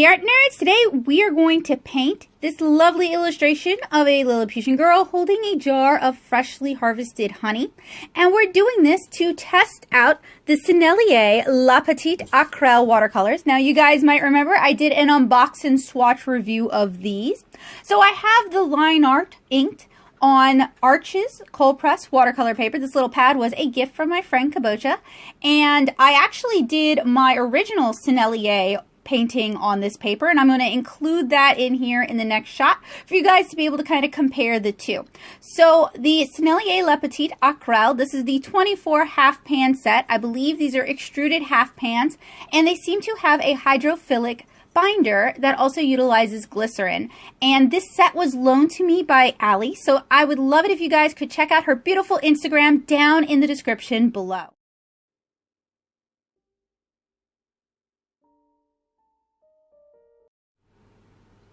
art nerds! Today we are going to paint this lovely illustration of a Lilliputian girl holding a jar of freshly harvested honey. And we're doing this to test out the Sennelier La Petite Aquarelle watercolors. Now you guys might remember I did an unbox and swatch review of these. So I have the line art inked on Arches cold press watercolor paper. This little pad was a gift from my friend Kabocha. And I actually did my original Sennelier painting on this paper, and I'm going to include that in here in the next shot for you guys to be able to kind of compare the two. So the Sennelier La Petite Aquarelle, this is the 24 half pan set. I believe these are extruded half pans, and they seem to have a hydrophilic binder that also utilizes glycerin. And this set was loaned to me by Alli, so I would love it if you guys could check out her beautiful Instagram down in the description below.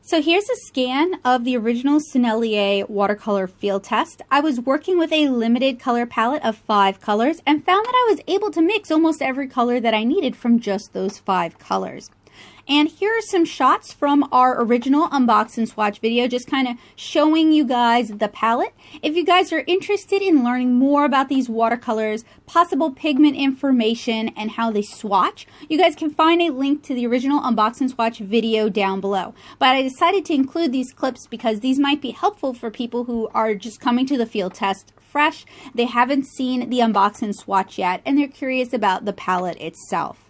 So here's a scan of the original Sennelier watercolor Fieldtest. I was working with a limited color palette of 5 colors and found that I was able to mix almost every color that I needed from just those 5 colors. And here are some shots from our original unbox and swatch video, just kind of showing you guys the palette. If you guys are interested in learning more about these watercolors, possible pigment information, and how they swatch, you guys can find a link to the original unbox and swatch video down below. But I decided to include these clips because these might be helpful for people who are just coming to the Fieldtest fresh. They haven't seen the unbox and swatch yet, and they're curious about the palette itself.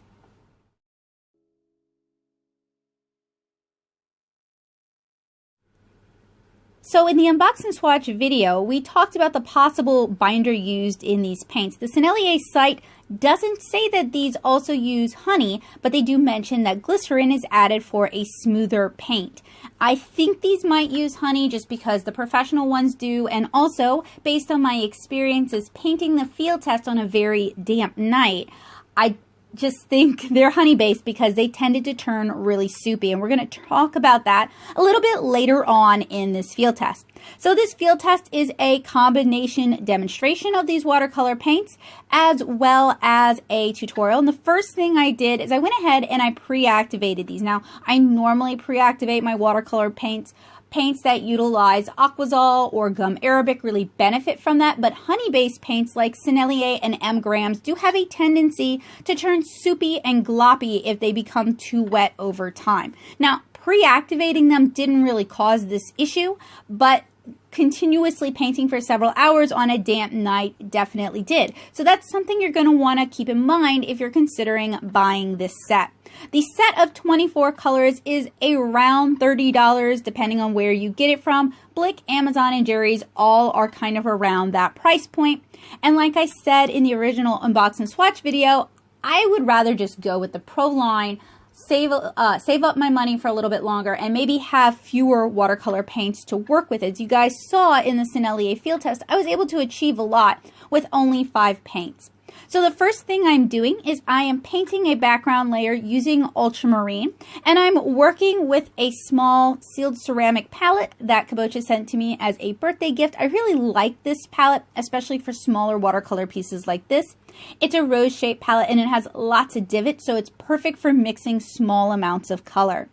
So in the unbox and swatch video, we talked about the possible binder used in these paints. The Sennelier site doesn't say that these also use honey, but they do mention that glycerin is added for a smoother paint. I think these might use honey just because the professional ones do, and also based on my experiences painting the Fieldtest on a very damp night, I just think they're honey-based because they tended to turn really soupy, and we're going to talk about that a little bit later on in this Fieldtest. So this Fieldtest is a combination demonstration of these watercolor paints as well as a tutorial. And the first thing I did is I went ahead and I pre-activated these. Now, I normally pre-activate my watercolor paints. Paints that utilize Aquazol or gum arabic really benefit from that, but honey-based paints like Sennelier and M. Grams do have a tendency to turn soupy and gloppy if they become too wet over time. Now, pre-activating them didn't really cause this issue, but continuously painting for several hours on a damp night definitely did. So that's something you're going to want to keep in mind if you're considering buying this set. The set of 24 colors is around $30 depending on where you get it from. Blick, Amazon, and Jerry's all are kind of around that price point. And like I said in the original unbox and swatch video, I would rather just go with the Pro line, save up my money for a little bit longer, and maybe have fewer watercolor paints to work with. As you guys saw in the Sennelier Fieldtest, I was able to achieve a lot with only 5 paints. So the first thing I'm doing is I am painting a background layer using ultramarine, and I'm working with a small sealed ceramic palette that Kabocha sent to me as a birthday gift. I really like this palette, especially for smaller watercolor pieces like this. It's a rose-shaped palette and it has lots of divots, so it's perfect for mixing small amounts of color.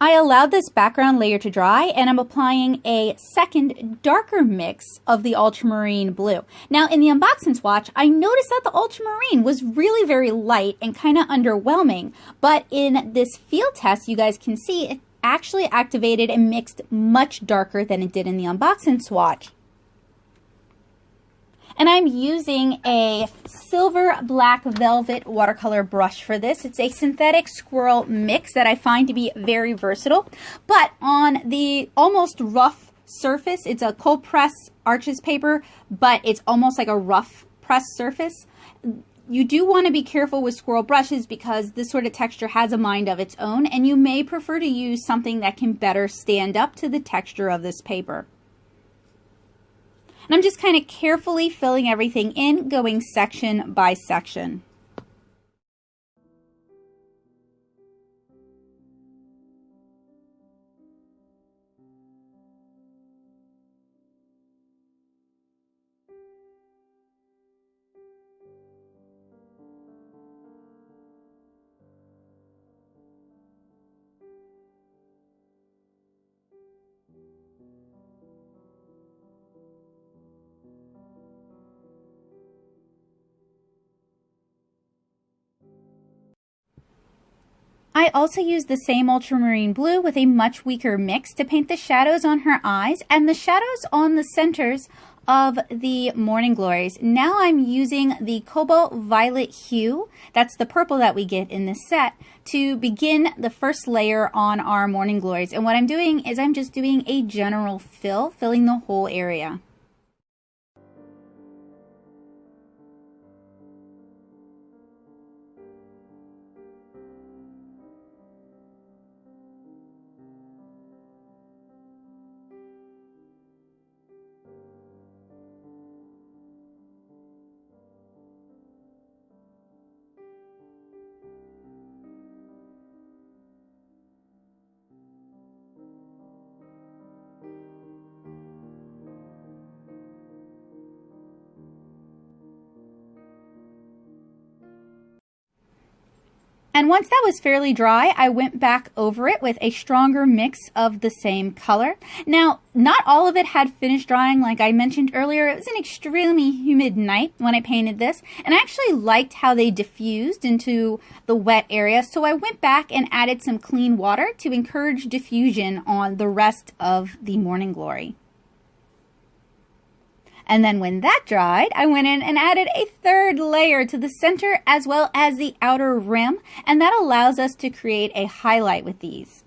I allowed this background layer to dry, and I'm applying a second darker mix of the ultramarine blue. Now in the unboxing swatch, I noticed that the ultramarine was really very light and kind of underwhelming, but in this field test, you guys can see it actually activated and mixed much darker than it did in the unboxing swatch. And I'm using a silver black velvet watercolor brush for this. It's a synthetic squirrel mix that I find to be very versatile. But on the almost rough surface, it's a cold press arches paper, but it's almost like a rough press surface. You do want to be careful with squirrel brushes because this sort of texture has a mind of its own, and you may prefer to use something that can better stand up to the texture of this paper. And I'm just kind of carefully filling everything in, going section by section. I also used the same ultramarine blue with a much weaker mix to paint the shadows on her eyes and the shadows on the centers of the morning glories. Now I'm using the cobalt violet hue, that's the purple that we get in this set, to begin the first layer on our morning glories. And what I'm doing is I'm just doing a general fill, filling the whole area. And once that was fairly dry, I went back over it with a stronger mix of the same color. Now, not all of it had finished drying. Like I mentioned earlier, it was an extremely humid night when I painted this, and I actually liked how they diffused into the wet area, so I went back and added some clean water to encourage diffusion on the rest of the morning glory. And then when that dried, I went in and added a third layer to the center as well as the outer rim, and that allows us to create a highlight with these.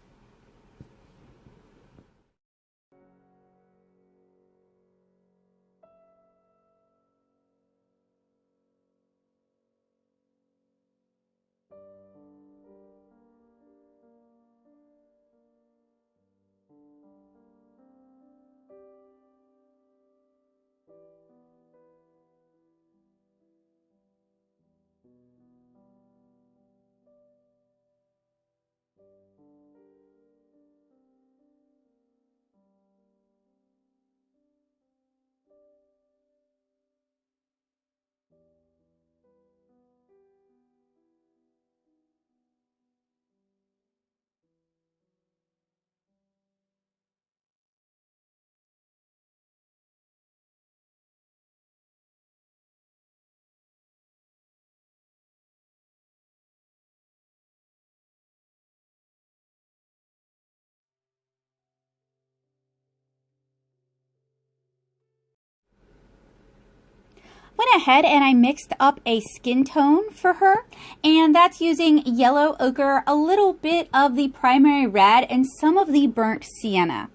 Went ahead and I mixed up a skin tone for her, and that's using yellow ochre, a little bit of the primary red, and some of the burnt sienna.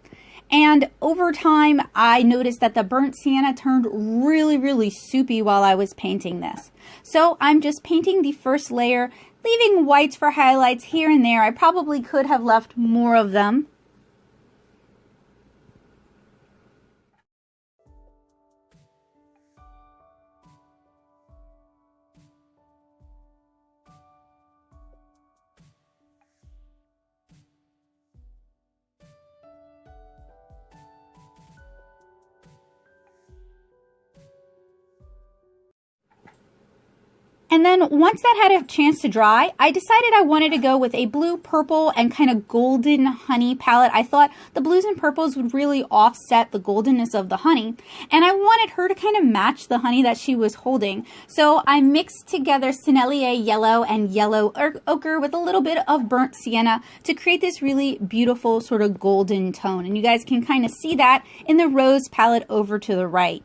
And over time, I noticed that the burnt sienna turned really soupy while I was painting this. So I'm just painting the first layer, leaving whites for highlights here and there. I probably could have left more of them. And then once that had a chance to dry, I decided I wanted to go with a blue, purple, and kind of golden honey palette. I thought the blues and purples would really offset the goldenness of the honey. And I wanted her to kind of match the honey that she was holding. So I mixed together Sennelier yellow and yellow ochre with a little bit of burnt sienna to create this really beautiful sort of golden tone. And you guys can kind of see that in the rose palette over to the right.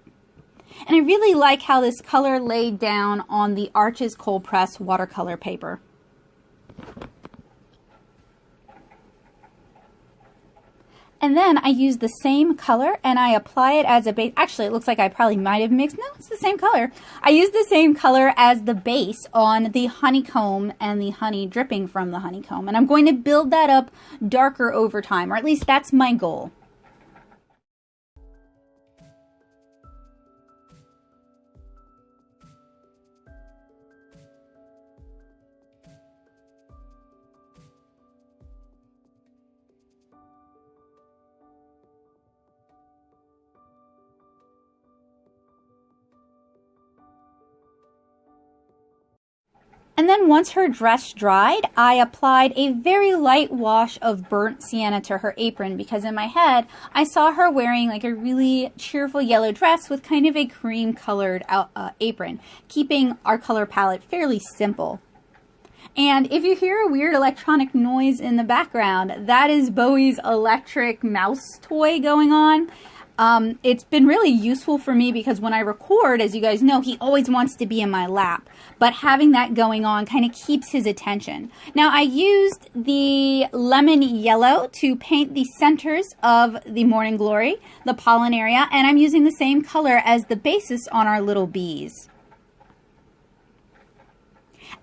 And I really like how this color laid down on the Arches cold press watercolor paper. And then I use the same color and I apply it as a base. Actually, it looks like I probably might have mixed. No, it's the same color. I use the same color as the base on the honeycomb and the honey dripping from the honeycomb. And I'm going to build that up darker over time, or at least that's my goal. And then once her dress dried, I applied a very light wash of burnt sienna to her apron because in my head, I saw her wearing like a really cheerful yellow dress with kind of a cream colored apron, keeping our color palette fairly simple. And if you hear a weird electronic noise in the background, that is Bowie's electric mouse toy going on. It's been really useful for me because when I record, as you guys know, he always wants to be in my lap. But having that going on kind of keeps his attention. Now, I used the lemon yellow to paint the centers of the Morning Glory, the pollen area, and I'm using the same color as the basis on our little bees.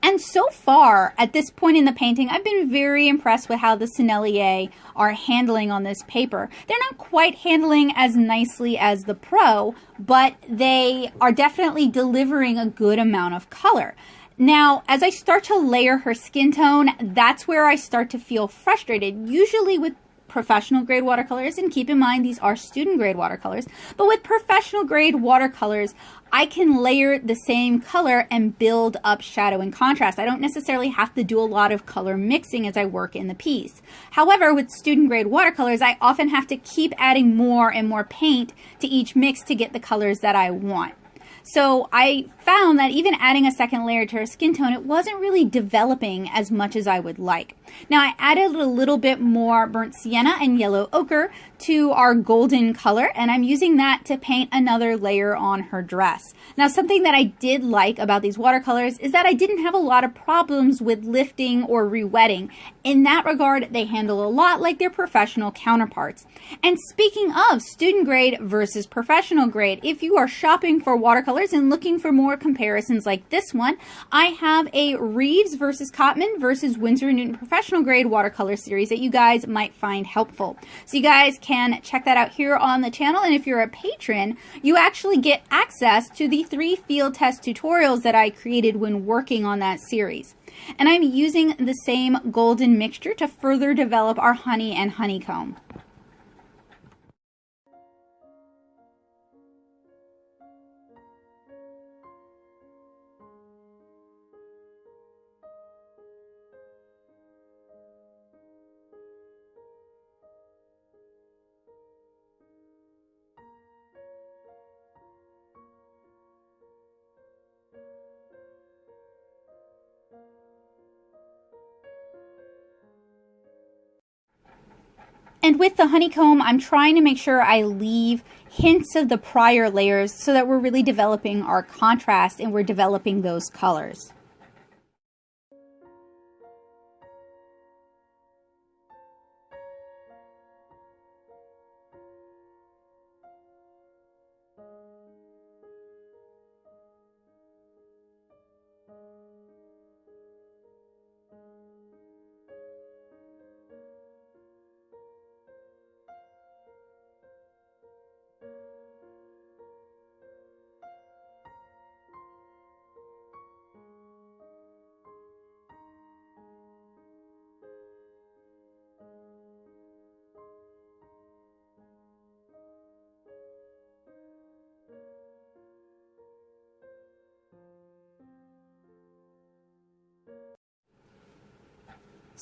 And so far, at this point in the painting, I've been very impressed with how the Sennelier are handling on this paper. They're not quite handling as nicely as the Pro, but they are definitely delivering a good amount of color. Now, as I start to layer her skin tone, that's where I start to feel frustrated, usually with professional grade watercolors, and keep in mind these are student grade watercolors, but with professional grade watercolors, I can layer the same color and build up shadow and contrast. I don't necessarily have to do a lot of color mixing as I work in the piece. However, with student grade watercolors, I often have to keep adding more and more paint to each mix to get the colors that I want. So I found that even adding a second layer to her skin tone, it wasn't really developing as much as I would like. Now I added a little bit more burnt sienna and yellow ochre to our golden color, and I'm using that to paint another layer on her dress. Now something that I did like about these watercolors is that I didn't have a lot of problems with lifting or re-wetting. In that regard, they handle a lot like their professional counterparts. And speaking of student grade versus professional grade, if you are shopping for watercolors and looking for more comparisons like this one, I have a Reeves versus Cotman versus Winsor & Newton professional grade watercolor series that you guys might find helpful. So you guys can check that out here on the channel, and if you're a patron, you actually get access to the 3 field test tutorials that I created when working on that series. And I'm using the same golden mixture to further develop our honey and honeycomb. And with the honeycomb, I'm trying to make sure I leave hints of the prior layers so that we're really developing our contrast and we're developing those colors.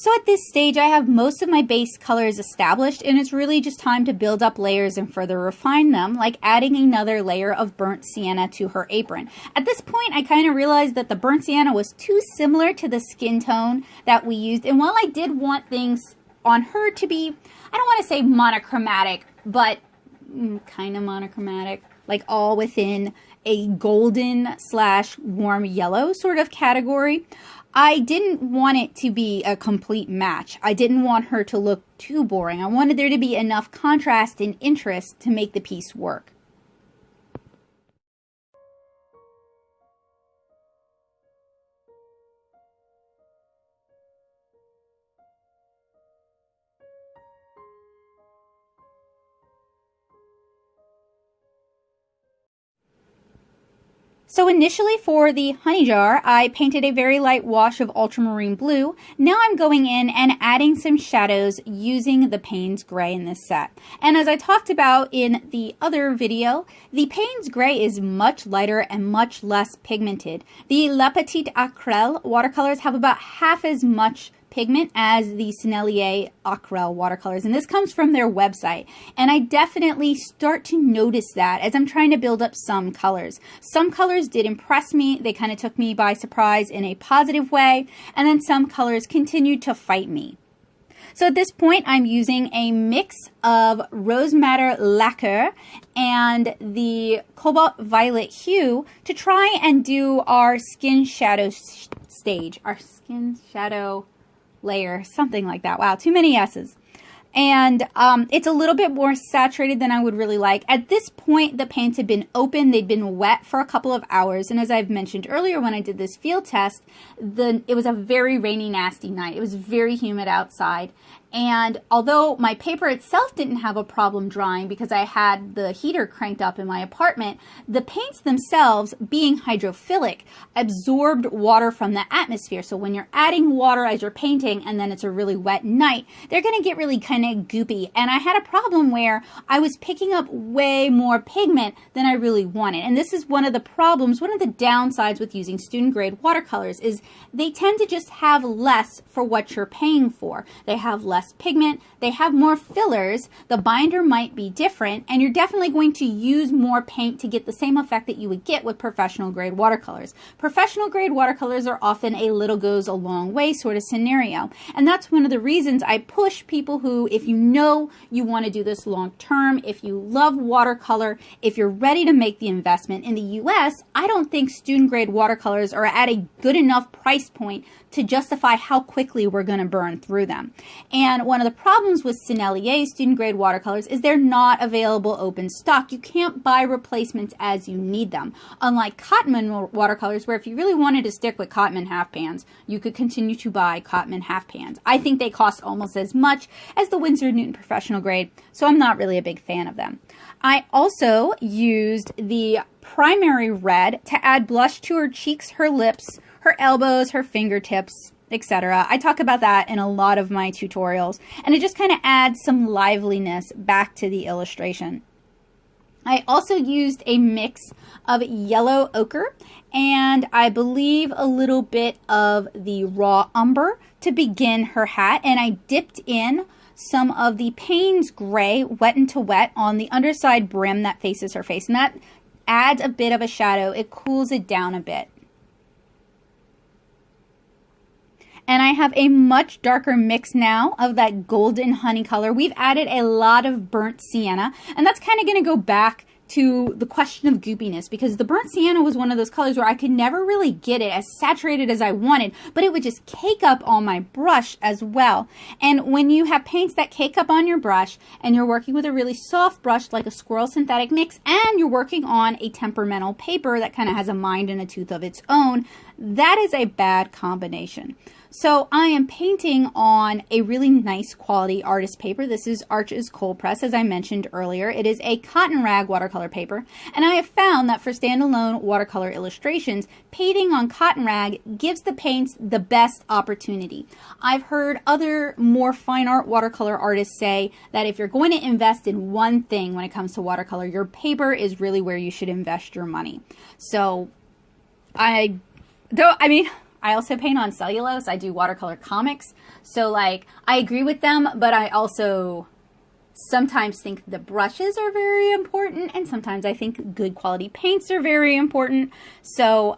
So at this stage, I have most of my base colors established, and it's really just time to build up layers and further refine them, like adding another layer of burnt sienna to her apron. At this point, I kind of realized that the burnt sienna was too similar to the skin tone that we used, and while I did want things on her to be, I don't want to say monochromatic, but kind of monochromatic, like all within a golden / warm yellow sort of category, I didn't want it to be a complete match. I didn't want her to look too boring. I wanted there to be enough contrast and interest to make the piece work. So initially for the honey jar, I painted a very light wash of ultramarine blue. Now I'm going in and adding some shadows using the Payne's Gray in this set. And as I talked about in the other video, the Payne's Gray is much lighter and much less pigmented. The La Petite Aquarelle watercolors have about half as much pigment as the Sennelier Aquarelle watercolors, and this comes from their website. And I definitely start to notice that as I'm trying to build up some colors. Some colors did impress me, they kind of took me by surprise in a positive way, and then some colors continued to fight me. So at this point, I'm using a mix of Rose Madder Lacquer and the Cobalt Violet hue to try and do our skin shadow stage, our skin shadow layer, something like that. Wow, too many S's. And it's a little bit more saturated than I would really like. At this point, the paints had been open, they'd been wet for a couple of hours, and as I've mentioned earlier when I did this field test, it was a very rainy, nasty night. It was very humid outside, and although my paper itself didn't have a problem drying because I had the heater cranked up in my apartment, the paints themselves, being hydrophilic, absorbed water from the atmosphere. So when you're adding water as you're painting and then it's a really wet night, they're going to get really kind of goopy. And I had a problem where I was picking up way more pigment than I really wanted. And this is one of the problems, one of the downsides with using student grade watercolors is they tend to just have less for what you're paying for. They have less pigment, they have more fillers, the binder might be different, and you're definitely going to use more paint to get the same effect that you would get with professional grade watercolors. Professional grade watercolors are often a little goes a long way sort of scenario, and that's one of the reasons I push people who, if you know you want to do this long term, if you love watercolor, if you're ready to make the investment. In the US, I don't think student grade watercolors are at a good enough price point to justify how quickly we're going to burn through them. And one of the problems with Sennelier student grade watercolors is they're not available open stock. You can't buy replacements as you need them. Unlike Cotman watercolors, where if you really wanted to stick with Cotman half pans, you could continue to buy Cotman half pans. I think they cost almost as much as the Winsor Newton professional grade, so I'm not really a big fan of them. I also used the primary red to add blush to her cheeks, her lips, her elbows, her fingertips, etc. I talk about that in a lot of my tutorials, and it just kind of adds some liveliness back to the illustration. I also used a mix of yellow ochre and I believe a little bit of the raw umber to begin her hat, and I dipped in some of the Payne's Gray wet into wet on the underside brim that faces her face, and that adds a bit of a shadow. It cools it down a bit. And I have a much darker mix now of that golden honey color. We've added a lot of burnt sienna, and that's kind of going to go back to the question of goopiness, because the burnt sienna was one of those colors where I could never really get it as saturated as I wanted, but it would just cake up on my brush as well. And when you have paints that cake up on your brush and you're working with a really soft brush like a Squirrel Synthetic Mix, and you're working on a temperamental paper that kind of has a mind and a tooth of its own, that is a bad combination. So I am painting on a really nice quality artist paper. This is Arches Cold Press, as I mentioned earlier. It is a cotton rag watercolor paper, and I have found that for standalone watercolor illustrations, painting on cotton rag gives the paints the best opportunity. I've heard other more fine art watercolor artists say that if you're going to invest in one thing when it comes to watercolor, your paper is really where you should invest your money. So I I also paint on cellulose. I do watercolor comics. So like, I agree with them, but I also sometimes think the brushes are very important, and sometimes I think good quality paints are very important. So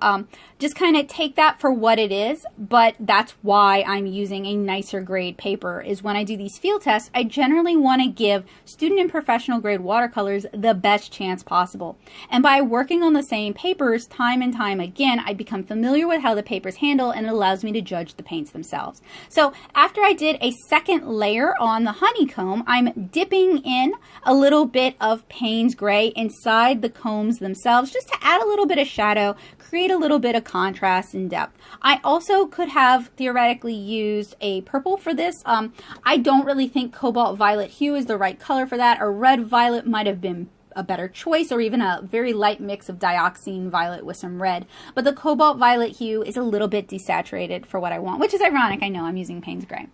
just kind of take that for what it is, but that's why I'm using a nicer grade paper. Is when I do these field tests, I generally want to give student and professional grade watercolors the best chance possible. And by working on the same papers time and time again, I become familiar with how the papers handle, and it allows me to judge the paints themselves. So after I did a second layer on the honeycomb, I'm dipping in a little bit of Payne's Gray inside the combs themselves, just to add a little bit of shadow, create a little bit of contrast and depth. I also could have theoretically used a purple for this. I don't really think cobalt violet hue is the right color for that. A red violet might have been a better choice, or even a very light mix of dioxine violet with some red. But the cobalt violet hue is a little bit desaturated for what I want, which is ironic. I know I'm using Payne's Gray.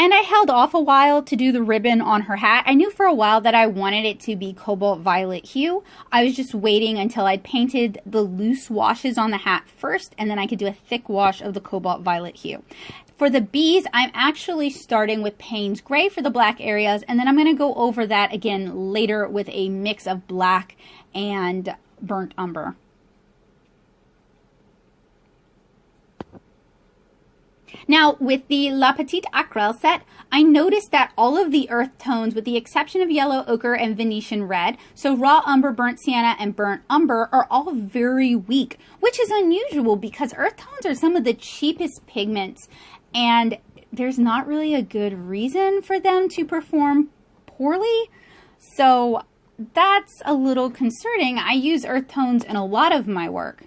And I held off a while to do the ribbon on her hat. I knew for a while that I wanted it to be cobalt violet hue. I was just waiting until I'd painted the loose washes on the hat first, and then I could do a thick wash of the cobalt violet hue. For the bees, I'm actually starting with Payne's Gray for the black areas, and then I'm going to go over that again later with a mix of black and burnt umber. Now, with the La Petite Aquarelle set, I noticed that all of the earth tones, with the exception of yellow ochre and Venetian red, so raw umber, burnt sienna, and burnt umber, are all very weak, which is unusual because earth tones are some of the cheapest pigments, and there's not really a good reason for them to perform poorly. So that's a little concerning. I use earth tones in a lot of my work.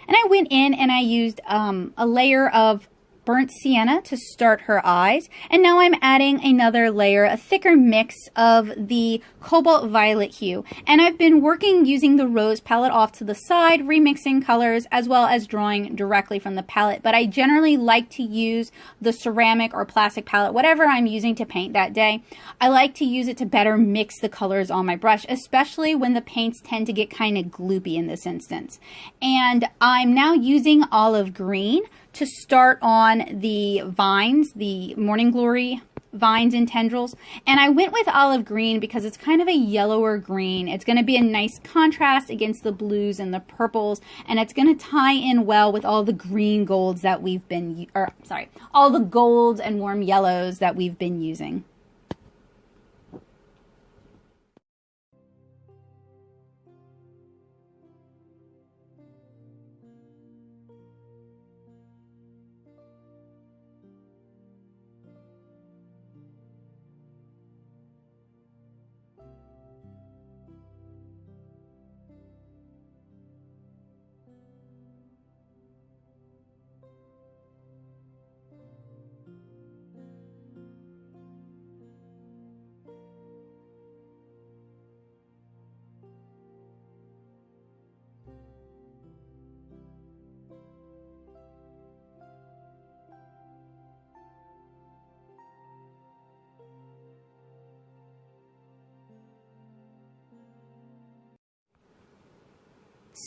And I went in and I used a layer of burnt sienna to start her eyes. And now I'm adding another layer, a thicker mix of the cobalt violet hue. And I've been working using the rose palette off to the side, remixing colors, as well as drawing directly from the palette. But I generally like to use the ceramic or plastic palette, whatever I'm using to paint that day. I like to use it to better mix the colors on my brush, especially when the paints tend to get kind of gloopy in this instance. And I'm now using olive green to start on the vines, the Morning Glory vines and tendrils. And I went with olive green because it's kind of a yellower green. It's going to be a nice contrast against the blues and the purples, and it's going to tie in well with all the green golds that we've been, all the golds and warm yellows that we've been using.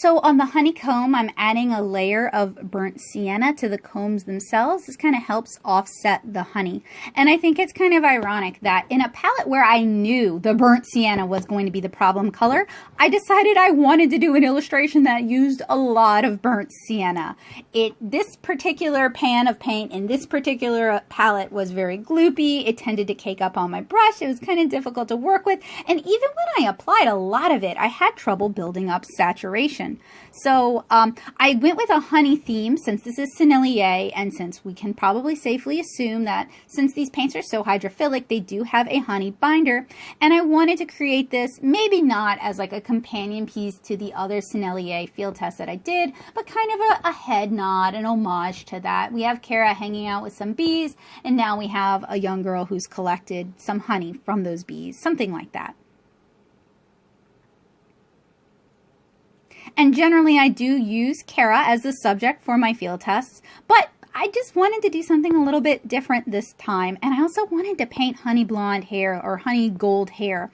So on the honeycomb, I'm adding a layer of burnt sienna to the combs themselves. This kind of helps offset the honey. And I think it's kind of ironic that in a palette where I knew the burnt sienna was going to be the problem color, I decided I wanted to do an illustration that used a lot of burnt sienna. This particular pan of paint in this particular palette was very gloopy. It tended to cake up on my brush. It was kind of difficult to work with. And even when I applied a lot of it, I had trouble building up saturation. So I went with a honey theme since this is Sennelier, and since we can probably safely assume that since these paints are so hydrophilic, they do have a honey binder. And I wanted to create this, maybe not as like a companion piece to the other Sennelier Fieldtest that I did, but kind of a head nod, an homage to that. We have Kara hanging out with some bees, and now we have a young girl who's collected some honey from those bees, something like that. And generally I do use Kara as the subject for my field tests, but I just wanted to do something a little bit different this time. And I also wanted to paint honey blonde hair or honey gold hair.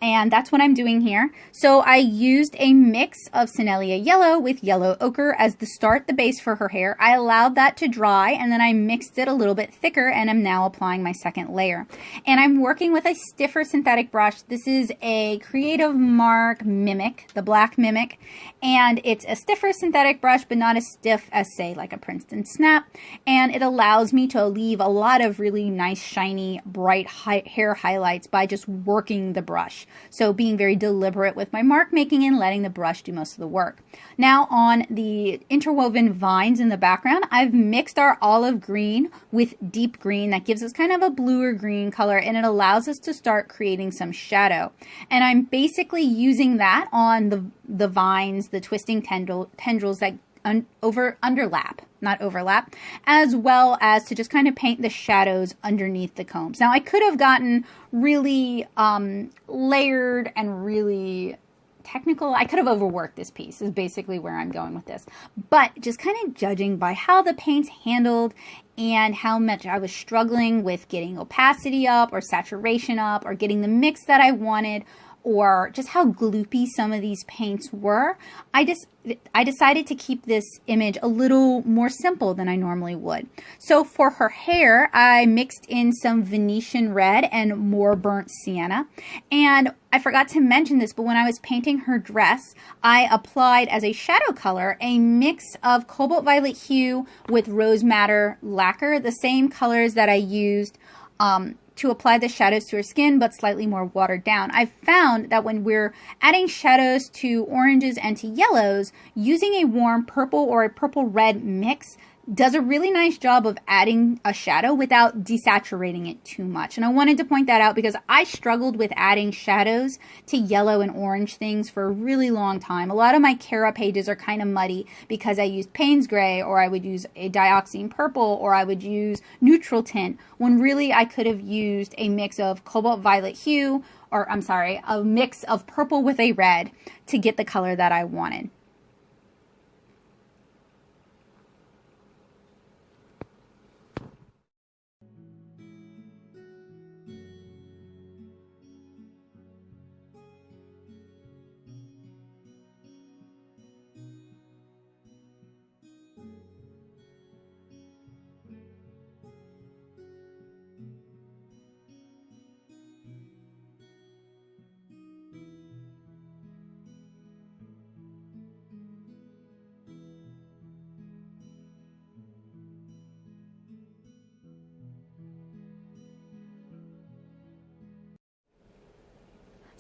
And that's what I'm doing here. So I used a mix of Sennelier yellow with yellow ochre as the base for her hair. I allowed that to dry, and then I mixed it a little bit thicker, and I'm now applying my second layer. And I'm working with a stiffer synthetic brush. This is a Creative Mark Mimic, the black Mimic, and it's a stiffer synthetic brush, but not as stiff as, say, like a Princeton Snap. And it allows me to leave a lot of really nice, shiny, bright hair highlights by just working the brush. So being very deliberate with my mark making and letting the brush do most of the work. Now on the interwoven vines in the background, I've mixed our olive green with deep green. That gives us kind of a bluer green color, and it allows us to start creating some shadow. And I'm basically using that on the vines, the twisting tendrils that underlap, not overlap, as well as to just kind of paint the shadows underneath the combs. Now I could have gotten really layered and really technical. I could have overworked this piece is basically where I'm going with this. But just kind of judging by how the paint's handled and how much I was struggling with getting opacity up or saturation up or getting the mix that I wanted, or just how gloopy some of these paints were, I decided to keep this image a little more simple than I normally would. So for her hair, I mixed in some Venetian red and more burnt sienna. And I forgot to mention this, but when I was painting her dress, I applied as a shadow color a mix of cobalt violet hue with rose madder lacquer, the same colors that I used to apply the shadows to her skin, but slightly more watered down. I've found that when we're adding shadows to oranges and to yellows, using a warm purple or a purple-red mix does a really nice job of adding a shadow without desaturating it too much. And I wanted to point that out because I struggled with adding shadows to yellow and orange things for a really long time. A lot of my Kara pages are kind of muddy because I used Payne's Gray, or I would use a dioxine purple, or I would use neutral tint, when really I could have used a mix of cobalt violet hue, or I'm sorry, a mix of purple with a red to get the color that I wanted.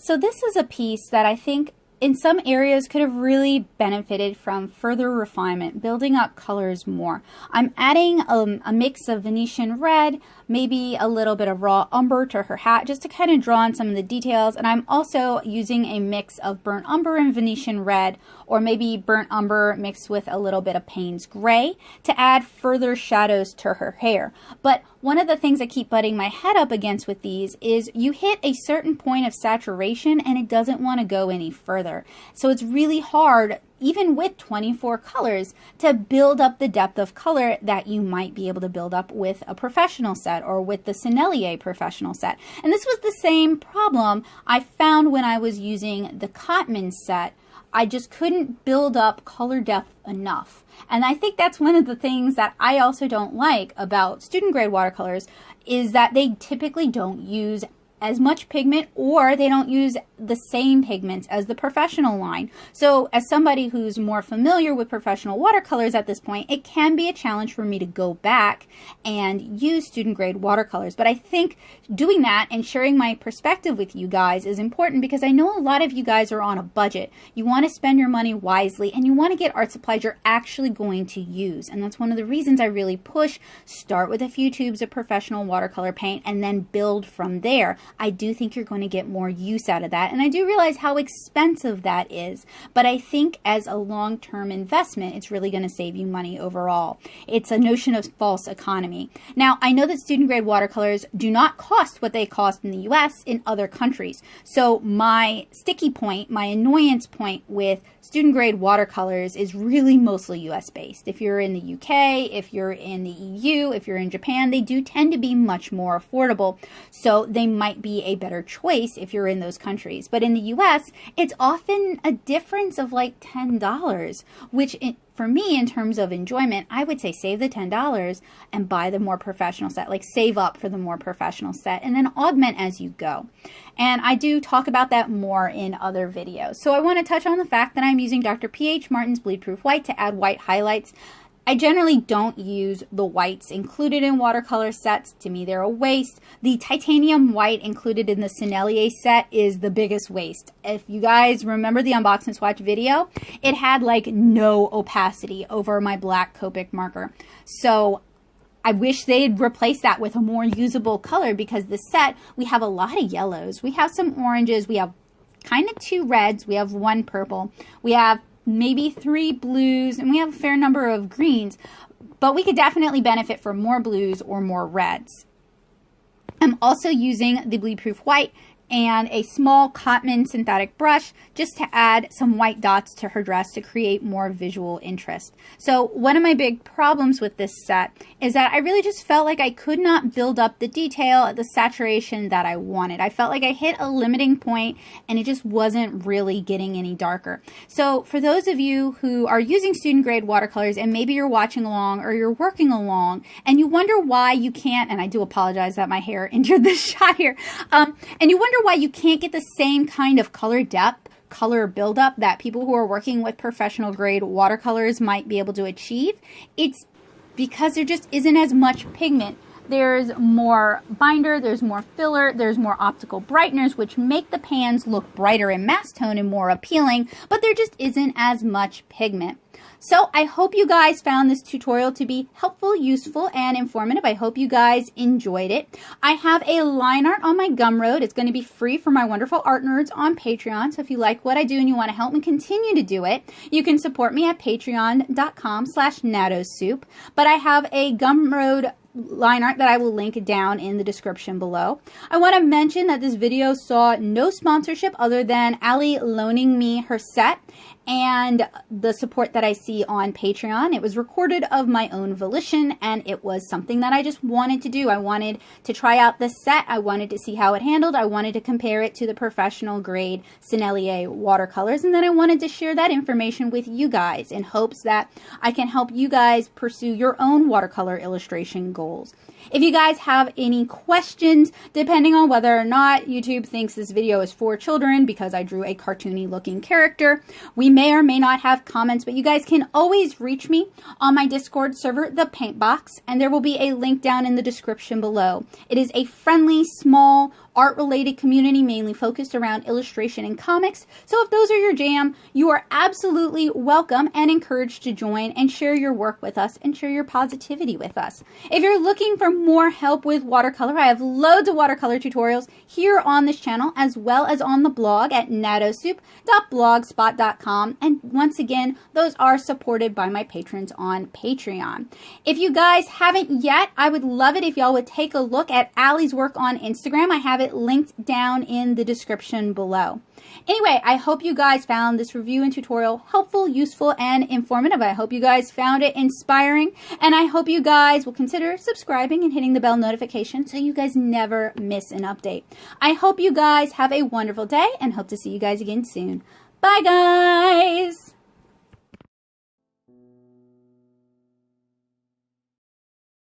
So this is a piece that I think in some areas could have really benefited from further refinement, building up colors more. I'm adding a mix of Venetian red, maybe a little bit of raw umber to her hat, just to kind of draw on some of the details. And I'm also using a mix of burnt umber and Venetian red, or maybe burnt umber mixed with a little bit of Payne's Gray to add further shadows to her hair. But one of the things I keep butting my head up against with these is you hit a certain point of saturation and it doesn't want to go any further. So it's really hard, even with 24 colors, to build up the depth of color that you might be able to build up with a professional set or with the Sennelier professional set. And this was the same problem I found when I was using the Cotman set I just couldn't build up color depth enough. And I think that's one of the things that I also don't like about student grade watercolors, is that they typically don't use as much pigment, or they don't use the same pigments as the professional line. So as somebody who's more familiar with professional watercolors at this point, it can be a challenge for me to go back and use student grade watercolors. But I think doing that and sharing my perspective with you guys is important, because I know a lot of you guys are on a budget. You want to spend your money wisely, and you want to get art supplies you're actually going to use. And that's one of the reasons I really push, start with a few tubes of professional watercolor paint and then build from there. I do think you're going to get more use out of that. And I do realize how expensive that is. But I think as a long-term investment, it's really going to save you money overall. It's a notion of false economy. Now, I know that student grade watercolors do not cost what they cost in the US in other countries. So my sticky point, my annoyance point with student grade watercolors is really mostly US based. If you're in the UK, if you're in the EU, if you're in Japan, they do tend to be much more affordable. So they might be a better choice if you're in those countries. But in the US, it's often a difference of like $10, which for me, in terms of enjoyment, I would say save the $10 and buy the more professional set, like save up for the more professional set, and then augment as you go. And I do talk about that more in other videos. So I want to touch on the fact that I'm using Dr. P.H. Martin's Bleed Proof White to add white highlights. I generally don't use the whites included in watercolor sets. To me, they're a waste. The titanium white included in the Sennelier set is the biggest waste. If you guys remember the unbox and swatch video, it had like no opacity over my black Copic marker. So I wish they'd replace that with a more usable color, because the set, we have a lot of yellows. We have some oranges. We have kind of 2 reds. We have 1 purple. We have maybe 3 blues, and we have a fair number of greens, but we could definitely benefit from more blues or more reds. I'm also using the Bleed Proof White and a small Cotman synthetic brush just to add some white dots to her dress to create more visual interest. So one of my big problems with this set is that I really just felt like I could not build up the detail, the saturation that I wanted. I felt like I hit a limiting point and it just wasn't really getting any darker. So for those of you who are using student grade watercolors, and maybe you're watching along or you're working along and you wonder why you can't, and I do apologize that my hair entered this shot here, and you wonder why you can't get the same kind of color depth, color buildup that people who are working with professional grade watercolors might be able to achieve, it's because there just isn't as much pigment. There's more binder, there's more filler, there's more optical brighteners, which make the pans look brighter in mass tone and more appealing, but there just isn't as much pigment. So I hope you guys found this tutorial to be helpful, useful, and informative. I hope you guys enjoyed it. I have a line art on my Gumroad. It's going to be free for my wonderful art nerds on Patreon. So if you like what I do and you want to help me continue to do it, you can support me at patreon.com/natosoup. But I have a Gumroad line art that I will link down in the description below. I want to mention that this video saw no sponsorship other than Alli loaning me her set and the support that I see on Patreon. It was recorded of my own volition, and it was something that I just wanted to do. I wanted to try out this set. I wanted to see how it handled. I wanted to compare it to the professional grade Sennelier watercolors, and then I wanted to share that information with you guys in hopes that I can help you guys pursue your own watercolor illustration goals. If you guys have any questions, depending on whether or not YouTube thinks this video is for children because I drew a cartoony looking character, we may or may not have comments, but you guys can always reach me on my Discord server, The Paint Box, and there will be a link down in the description below. It is a friendly, small, art-related community mainly focused around illustration and comics. So if those are your jam, you are absolutely welcome and encouraged to join and share your work with us and share your positivity with us. If you're looking for more help with watercolor, I have loads of watercolor tutorials here on this channel as well as on the blog at natosoup.blogspot.com. And once again, those are supported by my patrons on Patreon. If you guys haven't yet, I would love it if y'all would take a look at Alli's work on Instagram. I have it linked down in the description below. Anyway, I hope you guys found this review and tutorial helpful, useful, and informative. I hope you guys found it inspiring, and I hope you guys will consider subscribing and hitting the bell notification so you guys never miss an update. I hope you guys have a wonderful day and hope to see you guys again soon. Bye, guys!